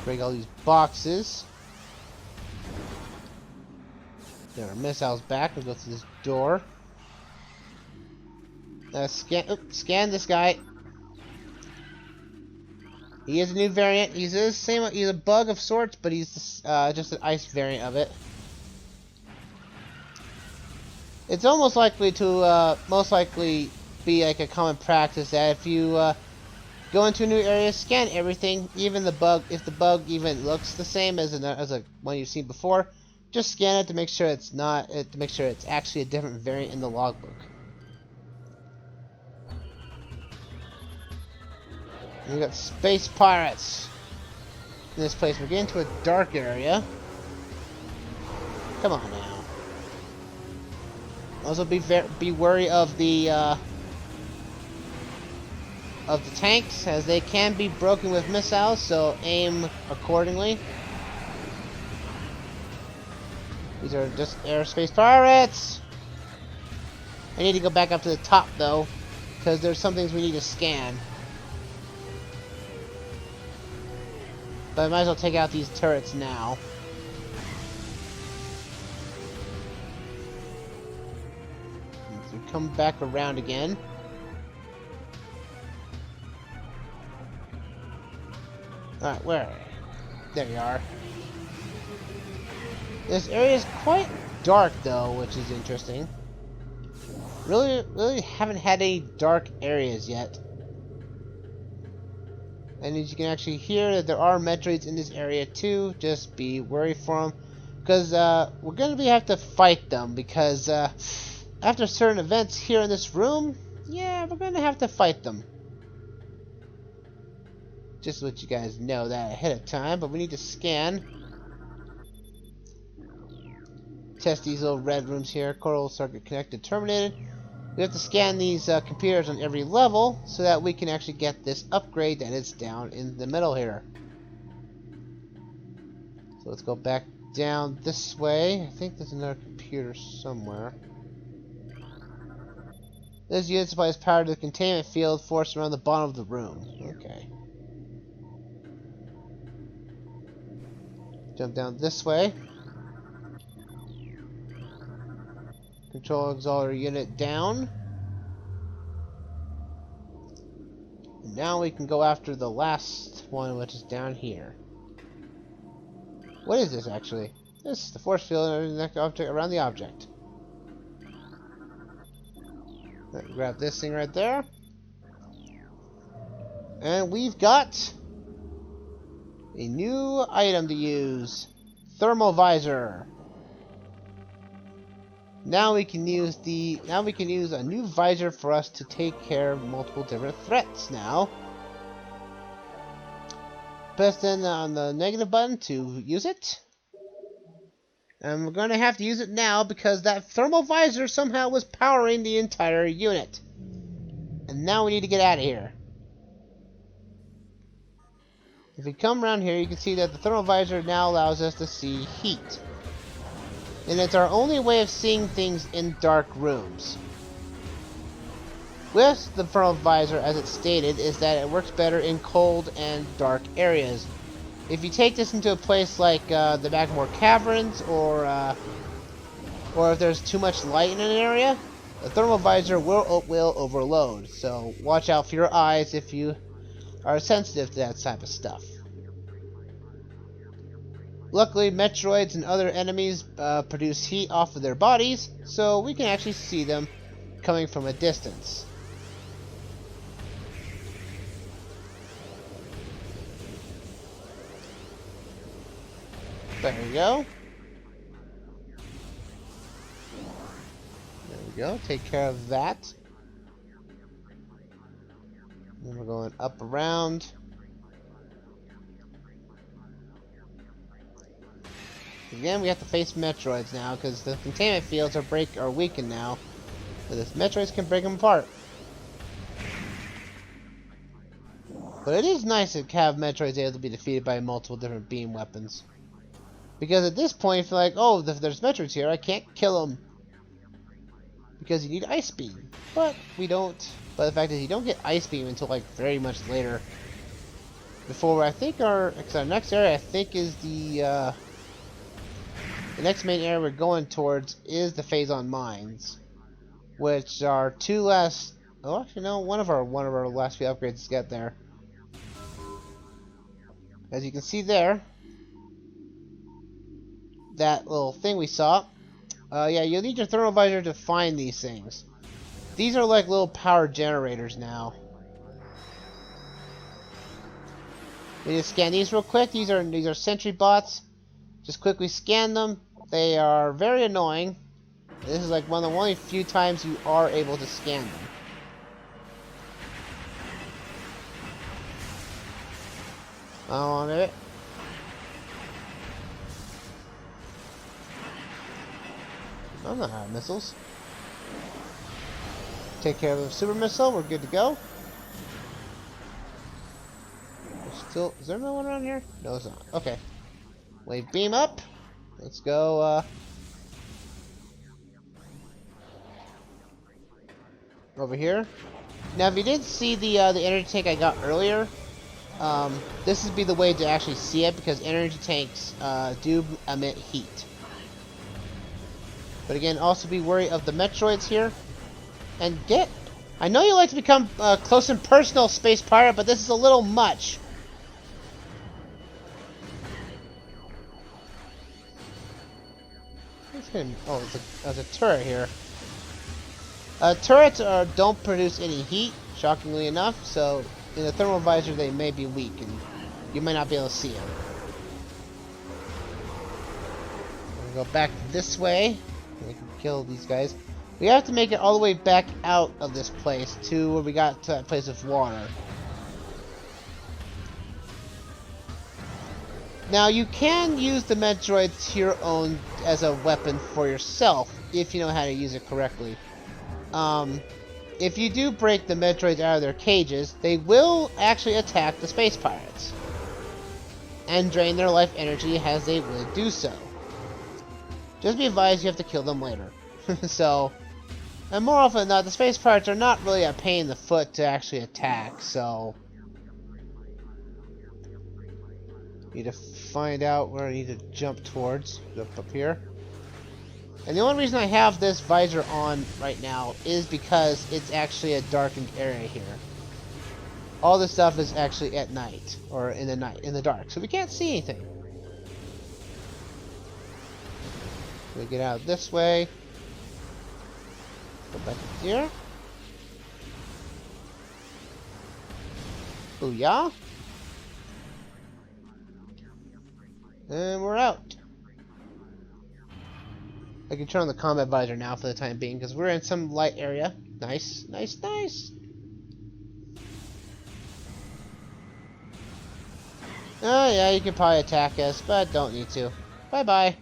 Break all these boxes. Get our missiles back. We'll go through this door. Scan this guy. He is a new variant. He's the same. He's a bug of sorts, but he's just an ice variant of it. It's almost likely to most likely be like a common practice that if you go into a new area, scan everything, even the bug. If the bug even looks the same as a one you've seen before, just scan it to make sure it's not. To make sure it's actually a different variant in the logbook. And we got space pirates in this place. We're getting to a dark area. Come on now. Also, be wary of the tanks, as they can be broken with missiles. So aim accordingly. These are just aerospace pirates. I need to go back up to the top though, because there's some things we need to scan. But I might as well take out these turrets now. So come back around again. Alright, where? There you are. This area is quite dark though, which is interesting. Really haven't had any dark areas yet. And as you can actually hear that there are Metroids in this area too. Just be wary for them, because we're gonna have to fight them. Because after certain events here in this room, yeah, we're gonna have to fight them. Just to let you guys know that ahead of time. But we need to scan, test these little red rooms here. Coral circuit connected, terminated. We have to scan these computers on every level so that we can actually get this upgrade that is down in the middle here. So let's go back down this way. I think there's another computer somewhere. This unit supplies power to the containment field force around the bottom of the room. Okay. Jump down this way. Control auxiliary unit down. And now we can go after the last one, which is down here. What is this actually? This is the force field and the object around the object. Right, grab this thing right there. And we've got a new item to use. Thermal visor. Now we can use a new visor for us to take care of multiple different threats now. Press in on the negative button to use it. And we're going to have to use it now because that thermal visor somehow was powering the entire unit. And now we need to get out of here. If we come around here, you can see that the thermal visor now allows us to see heat. And it's our only way of seeing things in dark rooms. With the thermal visor, as it's stated, is that it works better in cold and dark areas. If you take this into a place like the Magmore Caverns, or if there's too much light in an area, the thermal visor will overload. So watch out for your eyes if you are sensitive to that type of stuff. Luckily, Metroids and other enemies produce heat off of their bodies, so we can actually see them coming from a distance. There we go. There we go. Take care of that. Then we're going up around. Again, we have to face Metroids now because the containment fields are weakened now. So this Metroids can break them apart. But it is nice to have Metroids able to be defeated by multiple different beam weapons. Because at this point, you feel like, oh, if there's Metroids here, I can't kill them. Because you need Ice Beam. But we don't. But the fact is, you don't get Ice Beam until like very much later. before I think our next area I think is the next main area we're going towards is the Phazon Mines, which are two last. Oh, actually no, one of our last few upgrades to get there. As you can see there, that little thing we saw. Yeah, you'll need your thermal visor to find these things. These are like little power generators now. We just scan these real quick. These are sentry bots. Just quickly scan them. They are very annoying. This is like one of the only few times you are able to scan them. On it. I'm not out of missiles. Take care of the super missile. We're good to go. Still, is there no one around here? No, it's not. Okay. Wave beam up. Let's go. Over here. Now, if you didn't see the energy tank I got earlier, this would be the way to actually see it because energy tanks do emit heat. But again, also be wary of the Metroids here. And I know you like to become close and personal, Space Pirate, but this is a little much. Oh, there's a turret here. Turrets don't produce any heat, shockingly enough, so in the thermal visor they may be weak, and you might not be able to see them. We'll go back this way. We can kill these guys. We have to make it all the way back out of this place to where we got to that place of water. Now, you can use the Metroids to your own as a weapon for yourself, if you know how to use it correctly. If you do break the Metroids out of their cages, they will actually attack the Space Pirates. And drain their life energy as they would do so. Just be advised you have to kill them later. So, and more often than not, the Space Pirates are not really a pain in the foot to actually attack, so... Need to find out where I need to jump towards. Jump up here. And the only reason I have this visor on right now is because it's actually a darkened area here. All this stuff is actually at night, or in the dark, so we can't see anything. We get out this way. Go back here. Booyah. And we're out. I can turn on the combat visor now for the time being, because we're in some light area. Nice, nice, nice. Oh yeah, you can probably attack us, but don't need to. Bye-bye.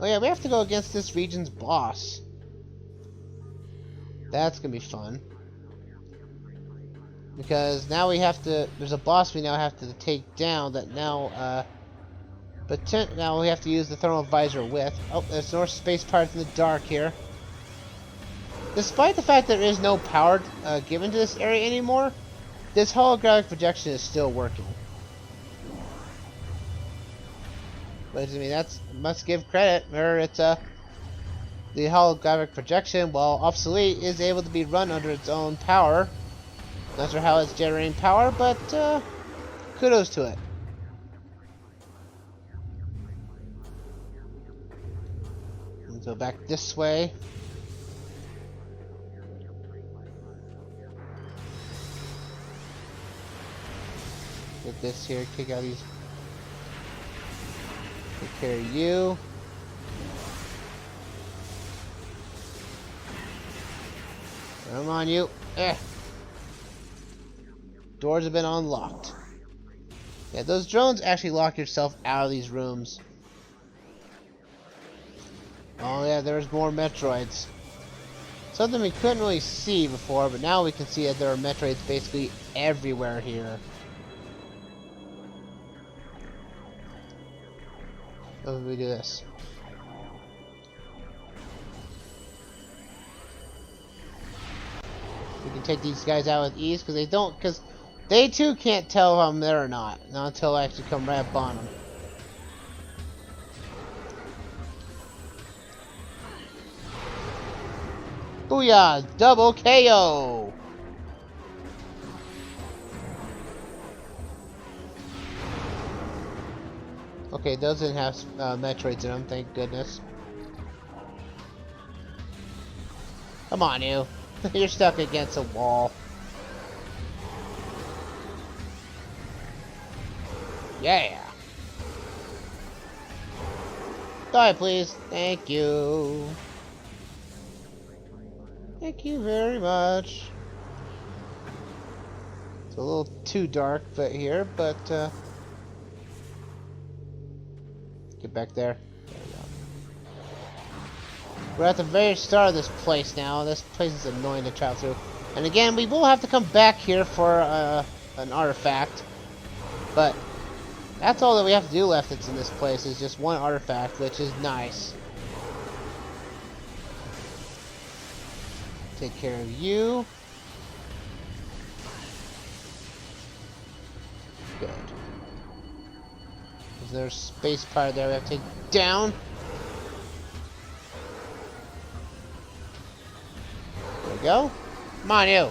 Oh yeah, we have to go against this region's boss. That's gonna be fun. Because now we have to, there's a boss we now have to take down that now, now we have to use the thermal visor with. Oh, there's more Space Pirates in the dark here. Despite the fact there is no power given to this area anymore, this holographic projection is still working. But I mean, that's, must give credit where it's, the holographic projection, while obsolete, is able to be run under its own power. Not sure how it's generating power, but kudos to it. Let's go back this way. Get this here, kick out these. Take care of you. Come on, you. Doors have been unlocked. Yeah, those drones actually lock yourself out of these rooms. Oh yeah, there's more Metroids. Something we couldn't really see before, but now we can see that there are Metroids basically everywhere here. How do we do this? We can take these guys out with ease because they too can't tell if I'm there or not until I actually come right up on them. Booyah! Double KO! Okay, those didn't have Metroids in them, thank goodness. Come on, you. You're stuck against a wall. Yeah! Die, please. Thank you. Thank you very much. It's a little too dark here, but get back there. There we go. We're at the very start of this place now. This place is annoying to travel through. And again, we will have to come back here for an artifact. But that's all that we have to do left that's in this place is just one artifact, which is nice. Take care of you. Good. Is there a space pirate there we have to take down? There we go. Come on, you.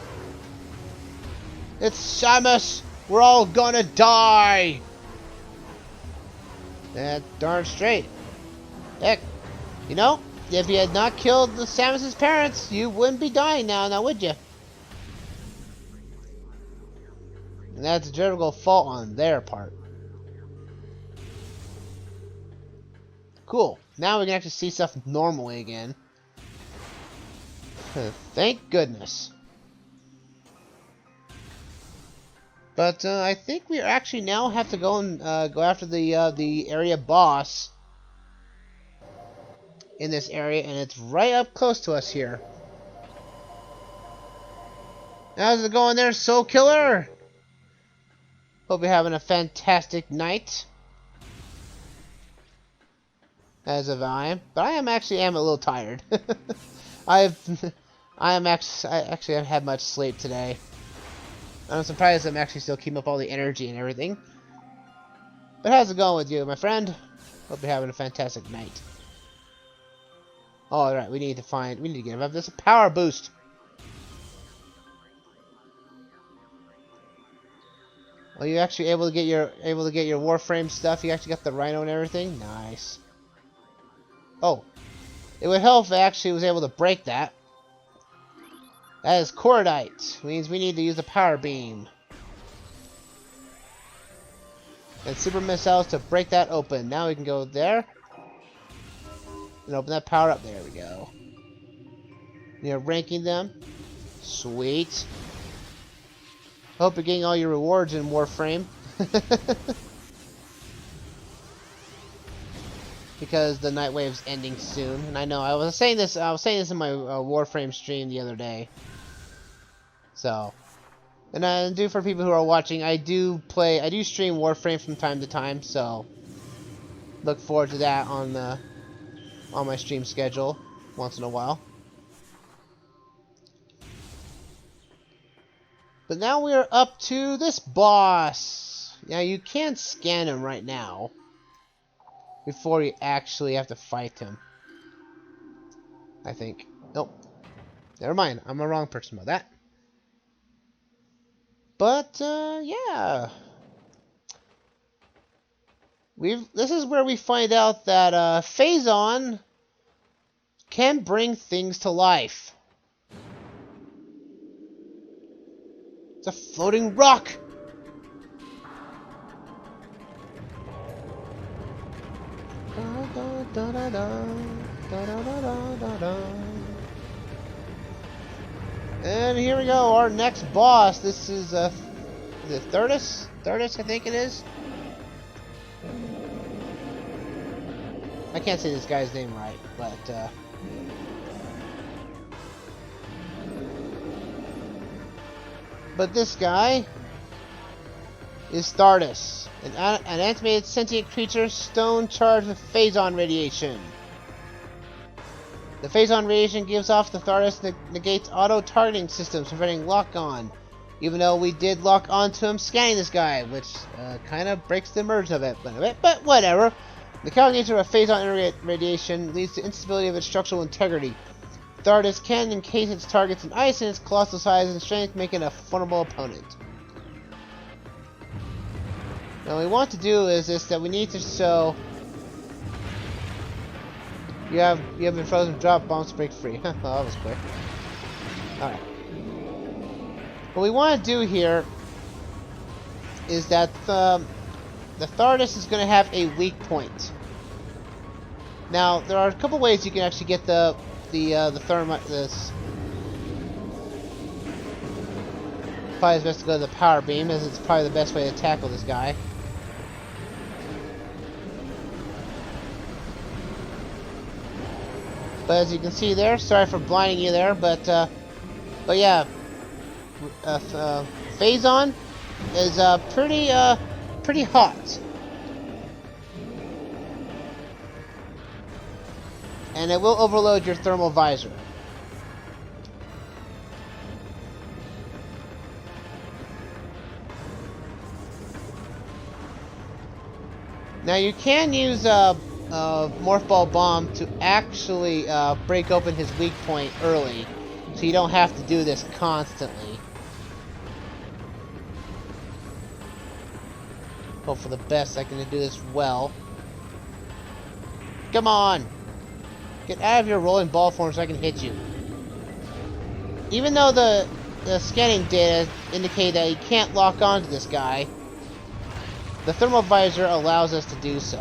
It's Samus. We're all gonna die. That darn straight. Heck, you know, if you had not killed the Samus's parents, you wouldn't be dying now would you? And that's a general fault on their part. Cool. Now we can actually see stuff normally again. Thank goodness. But I think we actually now have to go and go after the area boss in this area, and it's right up close to us here. How's it going there, Soul Killer? Hope you're having a fantastic night. As of I am, but I am a little tired. I haven't had much sleep today. I'm surprised I'm actually still keeping up all the energy and everything. But how's it going with you, my friend? Hope you're having a fantastic night. All right, we need to give this a power boost. Are you actually able to get your Warframe stuff? You actually got the Rhino and everything. Nice. Oh, it would help if I actually was able to break that. That is Cordite. Means we need to use a power beam. And super missiles to break that open. Now we can go there. And open that power up. There we go. You're ranking them. Sweet. Hope you're getting all your rewards in Warframe. Because the night wave's ending soon. And I know I was saying this in my Warframe stream the other day. So, and for people who are watching, I do stream Warframe from time to time, so look forward to that on my stream schedule once in a while. But now we are up to this boss. Now you can't scan him right now before you actually have to fight him. I think. Nope. Never mind. I'm a wrong person about that. But, yeah. This is where we find out that, Phazon can bring things to life. It's a floating rock! And here we go, our next boss. This is the Thurdus? Thurdus, I think it is. I can't say this guy's name right, but this guy is Thurdus, an animated sentient creature, stone charged with Phazon radiation. The phase-on radiation gives off the Thardus negates auto-targeting systems, preventing lock-on. Even though we did lock onto him scanning this guy, which kind of breaks the immersion of it, but whatever. The counter nature of phase-on radiation leads to instability of its structural integrity. Thardus can encase its targets in ice, and its colossal size and strength make it a formidable opponent. Now what we want to do is this, that we need to show... You have been frozen, drop bombs, break free. Well, that was quick. Alright. What we want to do here is that the Thardus is going to have a weak point. Now, there are a couple ways you can actually get the thermite. This probably is best to go to the power beam, as it's probably the best way to tackle this guy. But as you can see there, sorry for blinding you there, but yeah, phase-on is pretty hot, and it will overload your thermal visor. Now you can use Morph Ball Bomb to actually break open his weak point early, so you don't have to do this constantly. Hope for the best I can do this well. Come on! Get out of your rolling ball form so I can hit you. Even though the scanning data indicate that you can't lock onto this guy, the thermal visor allows us to do so.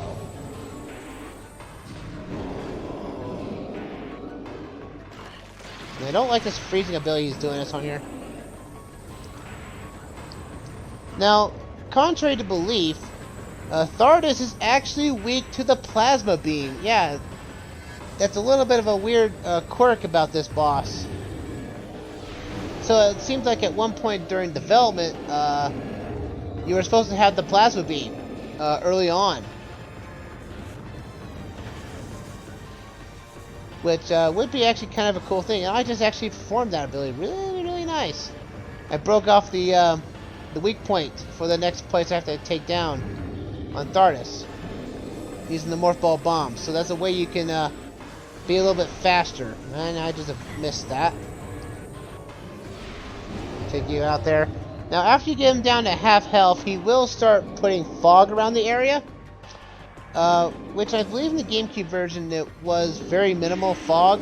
And I don't like this freezing ability he's doing this on here. Now, contrary to belief, Thardus is actually weak to the plasma beam. Yeah, that's a little bit of a weird quirk about this boss. So it seems like at one point during development, you were supposed to have the plasma beam early on. Which would be actually kind of a cool thing. And I just actually performed that ability really, really nice. I broke off the weak point for the next place I have to take down on Thardus, using the Morph Ball Bomb. So that's a way you can be a little bit faster. And I just missed that. Take you out there. Now after you get him down to half health, he will start putting fog around the area. Which I believe in the GameCube version it was very minimal fog.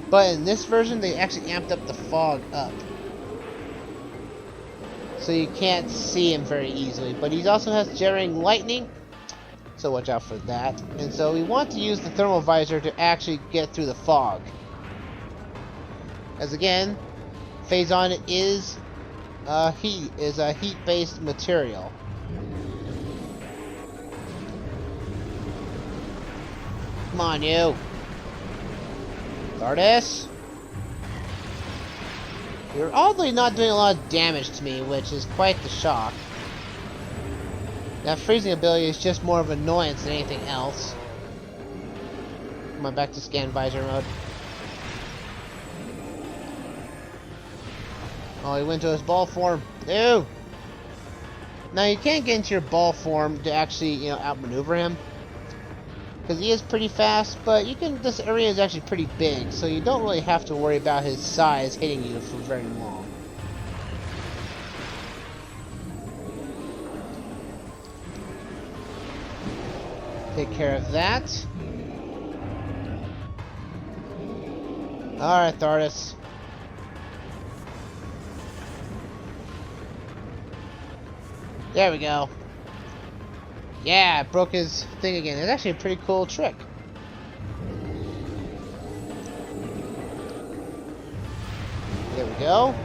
But in this version they actually amped up the fog up. So you can't see him very easily. But he also has generating lightning, so watch out for that. And so we want to use the thermal visor to actually get through the fog. As again, phase-on is a heat-based material. Come on, you. Thardus. You're oddly not doing a lot of damage to me, which is quite the shock. That freezing ability is just more of annoyance than anything else. Come on, back to scan visor mode. Oh, he went to his ball form. Ew! Now, you can't get into your ball form to actually, outmaneuver him. Because he is pretty fast, but this area is actually pretty big, so you don't really have to worry about his size hitting you for very long. Take care of that. Alright, Thardus. There we go. Yeah, it broke his thing again. It's actually a pretty cool trick. There we go.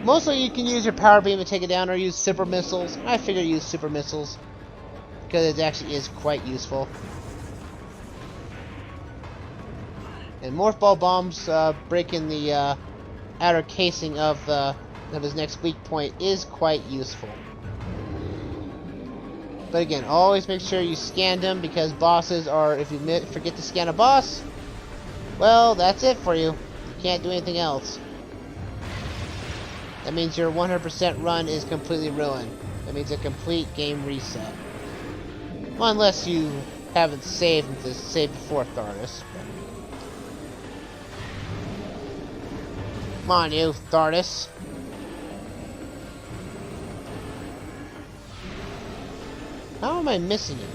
Mostly you can use your power beam to take it down or use super missiles. I figure use super missiles because it actually is quite useful. And Morph Ball Bombs breaking the outer casing of his next weak point is quite useful. But again, always make sure you scan them, because bosses are, if you forget to scan a boss, Well, that's it for you. You can't do anything else. That means your 100% run is completely ruined. That means a complete game reset. Well, unless you haven't saved before, Thardus. Come on, you, Thardus. How am I missing you?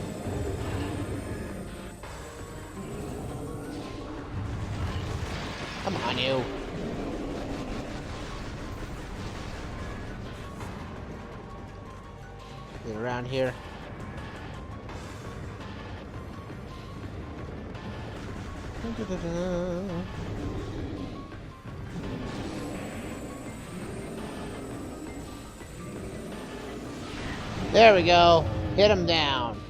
Come on, you. Get around here. There we go. Hit him down.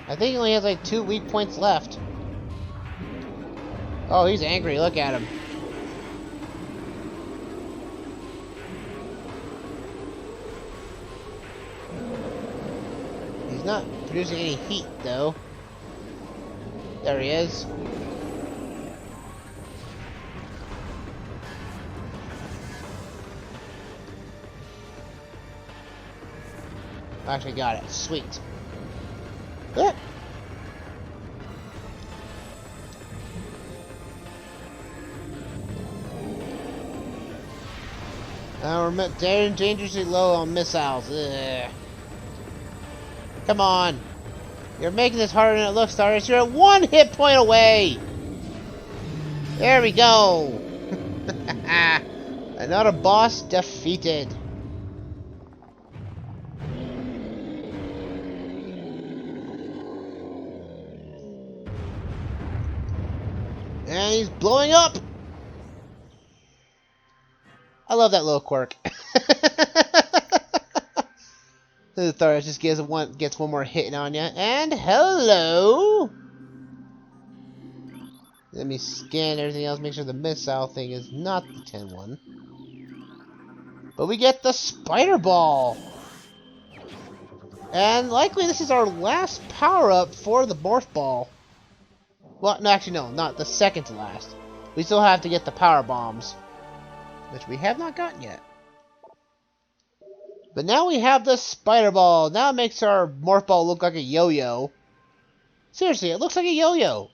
I think he only has like 2 weak points left. Oh, he's angry. Look at him. He's not producing any heat, though. There he is. I actually got it. Sweet. Ah. We're dangerously low on missiles. Ugh. Come on. You're making this harder than it looks, Stardust. You're at 1 hit point away. There we go. Another boss defeated. And he's blowing up. I love that little quirk. The Thardus just gets one more hit on you. And hello. Let me scan everything else, make sure the missile thing is not the 10-1. But we get the Spider Ball. And likely this is our last power-up for the Morph Ball. Well, no, actually no, not the second to last. We still have to get the Power Bombs, which we have not gotten yet. But now we have the Spider Ball. Now it makes our Morph Ball look like a yo-yo. Seriously, it looks like a yo-yo.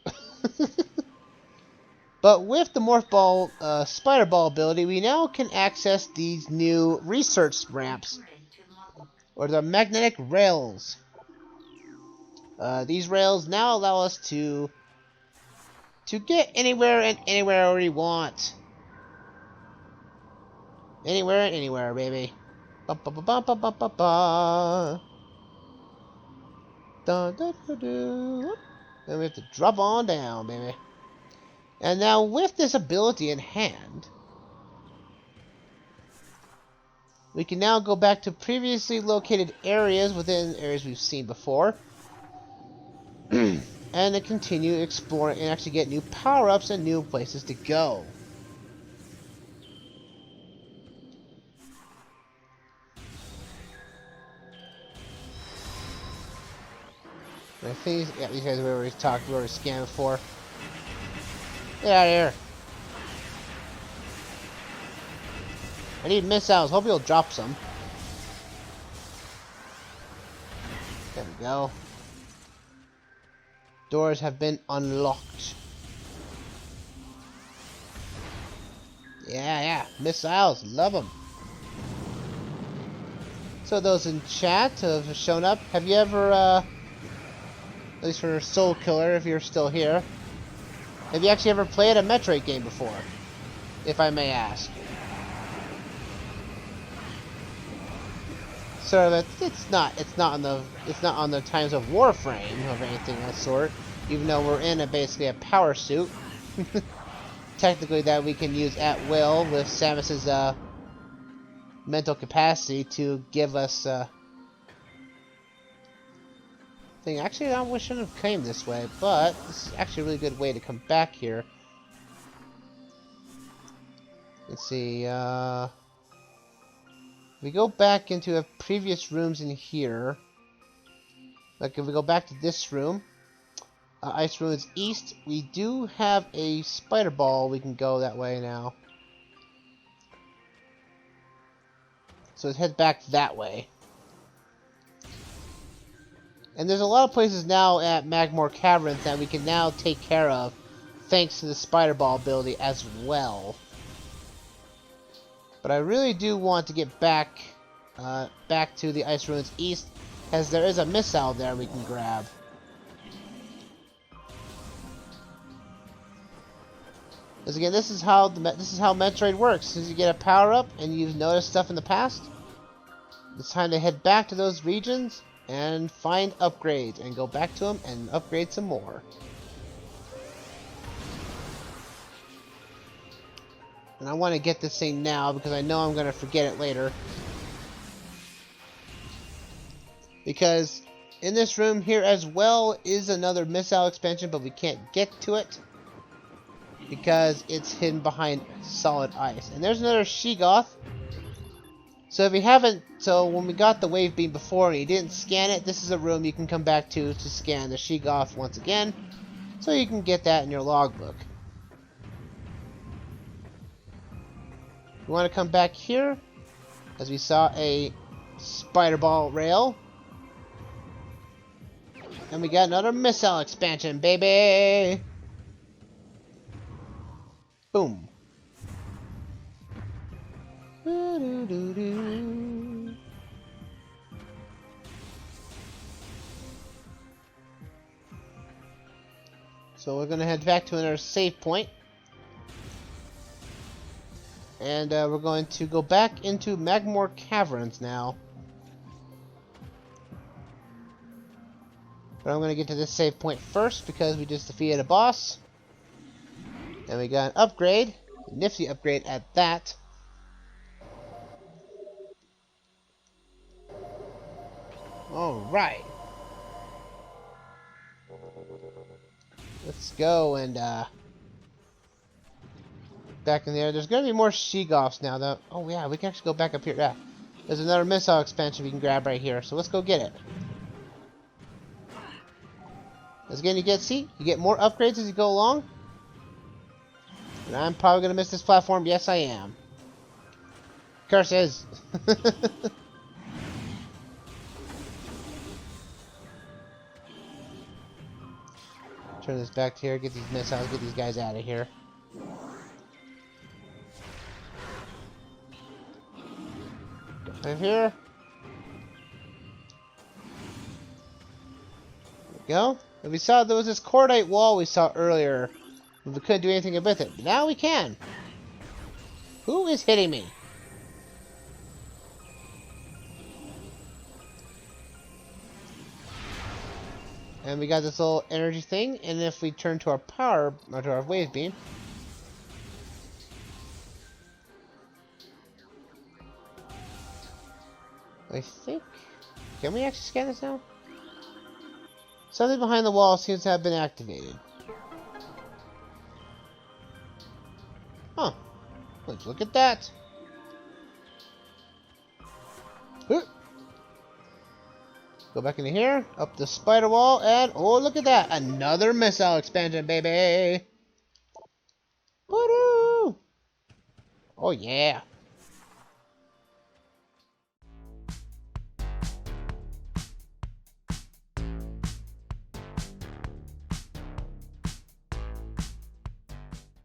But with the Morph Ball, Spider Ball ability, we now can access these new research ramps, or the magnetic rails. These rails now allow us to get anywhere and anywhere we want. Anywhere and anywhere, baby. Ba ba ba ba ba ba ba ba. Da da da da. And we have to drop on down, baby. And now with this ability in hand, we can now go back to previously located areas within areas we've seen before. And to continue exploring and actually get new power-ups and new places to go. I think these guys we already scanned before. Get out of here. I need missiles. Hope you'll drop some. There we go. Doors have been unlocked. Yeah. Missiles. Love them. So those in chat have shown up. Have you ever, at least for Soul Killer, if you're still here, have you actually ever played a Metroid game before? If I may ask. So it's not on the Times of Warframe of anything of that sort. Even though we're in basically a power suit, technically that we can use at will with Samus's mental capacity to give us thing. Actually, I shouldn't have came this way, but this is actually a really good way to come back here. Let's see. We go back into a previous rooms in here. Like if we go back to this room, Ice Ruins East, we do have a spider ball. We can go that way now. So let's head back that way. And there's a lot of places now at Magmore Caverns that we can now take care of, thanks to the spider ball ability as well. But I really do want to get back to the Ice Ruins East, as there is a missile there we can grab. Because again, this is how Metroid works. As you get a power up and you've noticed stuff in the past, it's time to head back to those regions and find upgrades and go back to them and upgrade some more. And I want to get this thing now because I know I'm going to forget it later. Because in this room here as well is another missile expansion, but we can't get to it because it's hidden behind solid ice. And there's another Sheegoth. So if you haven't, so when we got the wave beam before and you didn't scan it, this is a room you can come back to scan the Sheegoth once again, so you can get that in your logbook. We want to come back here, as we saw a spider ball rail, and we got another missile expansion, baby. Boom. So we're gonna head back to another save point, and we're going to go back into Magmore Caverns now. But I'm gonna get to this save point first because we just defeated a boss, and we got an upgrade, a nifty upgrade at that. Alright. Let's go and back in there. There's gonna be more Sheegoths now though. Oh yeah, we can actually go back up here. Yeah. There's another missile expansion we can grab right here. So let's go get it. As again, you get more upgrades as you go along. And I'm probably gonna miss this platform. Yes, I am. Curses. Turn this back to here, get these missiles, get these guys out of here. Right here. There we go. And we saw there was this cordite wall we saw earlier. We couldn't do anything with it. Now we can. Who is hitting me? And we got this little energy thing, and if we turn to our power, or to our wave beam, I think, can we actually scan this now? Something behind the wall seems to have been activated. Huh. Let's look at that. Go back into here, up the spider wall, and oh, look at that! Another missile expansion, baby! Woo-hoo! Oh, yeah!